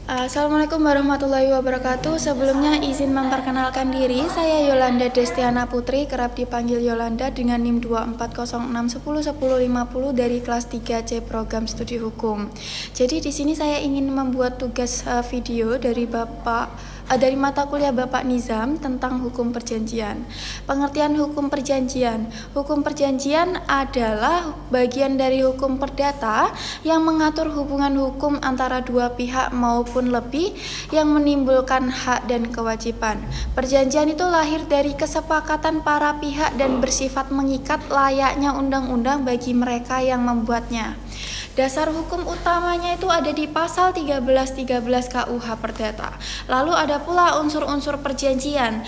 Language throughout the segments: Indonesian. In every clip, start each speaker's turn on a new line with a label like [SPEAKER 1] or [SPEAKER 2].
[SPEAKER 1] Assalamualaikum warahmatullahi wabarakatuh. Sebelumnya izin memperkenalkan diri, saya Yolanda Destiana Putri, kerap dipanggil Yolanda dengan NIM 2406101050 dari kelas 3C Program Studi Hukum. Jadi di sini saya ingin membuat tugas video dari dari mata kuliah Bapak Nizam tentang hukum perjanjian. Pengertian hukum perjanjian. Hukum perjanjian adalah bagian dari hukum perdata yang mengatur hubungan hukum antara dua pihak maupun lebih yang menimbulkan hak dan kewajiban. Perjanjian itu lahir dari kesepakatan para pihak dan bersifat mengikat layaknya undang-undang bagi mereka yang membuatnya. Dasar hukum utamanya itu ada di pasal 1313 KUH Perdata. Lalu ada pula unsur-unsur perjanjian.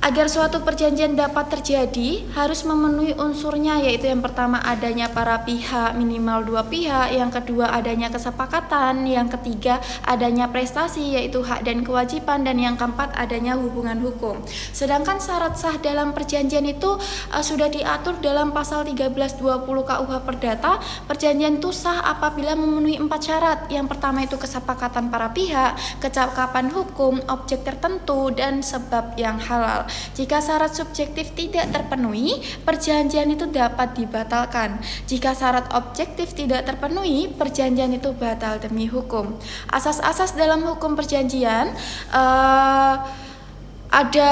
[SPEAKER 1] Agar suatu perjanjian dapat terjadi harus memenuhi unsurnya, yaitu yang pertama adanya para pihak minimal dua pihak, yang kedua adanya kesepakatan, yang ketiga adanya prestasi yaitu hak dan kewajiban, dan yang keempat adanya hubungan hukum. Sedangkan syarat sah dalam perjanjian itu sudah diatur dalam pasal 1320 KUH Perdata. Perjanjian itu sah apabila memenuhi 4 syarat. Yang pertama itu kesepakatan para pihak, kecakapan hukum, objek tertentu, dan sebab yang halal. Jika syarat subjektif tidak terpenuhi, perjanjian itu dapat dibatalkan. Jika syarat objektif tidak terpenuhi, perjanjian itu batal demi hukum. Asas-asas dalam hukum perjanjian ada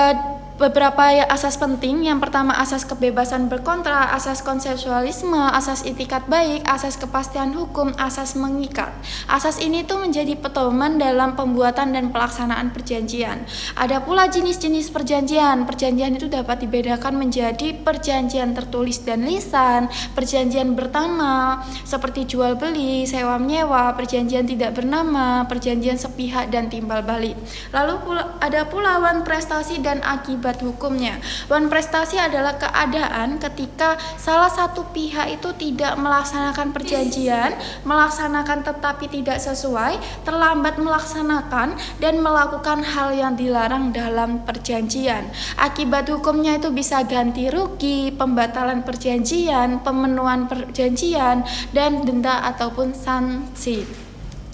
[SPEAKER 1] beberapa asas penting. Yang pertama asas kebebasan berkontrak, asas konsensualisme, asas itikat baik, asas kepastian hukum, asas mengikat. Asas ini tuh menjadi pedoman dalam pembuatan dan pelaksanaan perjanjian. Ada pula jenis-jenis perjanjian. Perjanjian itu dapat dibedakan menjadi perjanjian tertulis dan lisan, perjanjian bernama seperti jual beli, sewa menyewa, perjanjian tidak bernama, perjanjian sepihak, dan timbal balik. Lalu ada pula wan prestasi dan akibat hukumnya. Wan prestasi adalah keadaan ketika salah satu pihak itu tidak melaksanakan perjanjian, melaksanakan tetapi tidak sesuai, terlambat melaksanakan, dan melakukan hal yang dilarang dalam perjanjian. Akibat hukumnya itu bisa ganti rugi, pembatalan perjanjian, pemenuhan perjanjian, dan denda ataupun sanksi.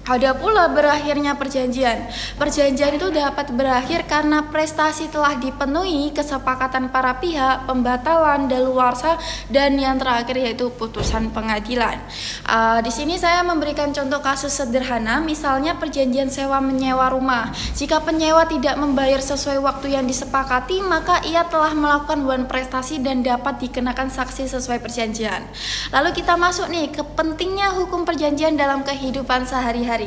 [SPEAKER 1] Ada pula berakhirnya perjanjian. Perjanjian itu dapat berakhir karena prestasi telah dipenuhi, kesepakatan para pihak, pembatalan, daluarsa, dan yang terakhir yaitu putusan pengadilan. Di sini saya memberikan contoh kasus sederhana, misalnya perjanjian sewa menyewa rumah. Jika penyewa tidak membayar sesuai waktu yang disepakati, maka ia telah melakukan wan prestasi dan dapat dikenakan sanksi sesuai perjanjian. Lalu kita masuk nih ke pentingnya hukum perjanjian dalam kehidupan sehari-hari.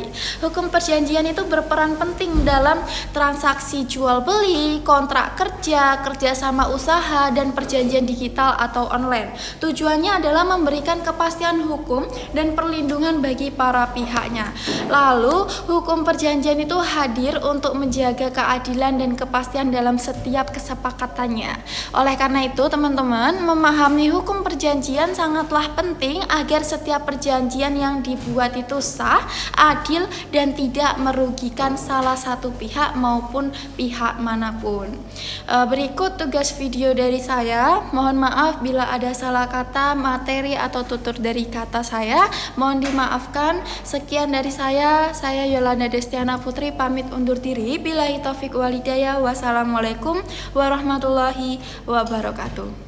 [SPEAKER 1] Hukum perjanjian itu berperan penting dalam transaksi jual beli, kontrak kerja, kerjasama usaha, dan perjanjian digital atau online. Tujuannya adalah memberikan kepastian hukum dan perlindungan bagi para pihaknya. Lalu hukum perjanjian itu hadir untuk menjaga keadilan dan kepastian dalam setiap kesepakatannya. Oleh karena itu teman-teman, memahami hukum perjanjian sangatlah penting agar setiap perjanjian yang dibuat itu sah, adil, dan tidak merugikan salah satu pihak maupun pihak manapun. Berikut tugas video dari saya. Mohon maaf bila ada salah kata, materi, atau tutur dari kata saya. Mohon dimaafkan. Sekian dari saya Yolanda Destiana Putri pamit undur diri. Billahi taufik walhidayah. Wassalamualaikum warahmatullahi wabarakatuh.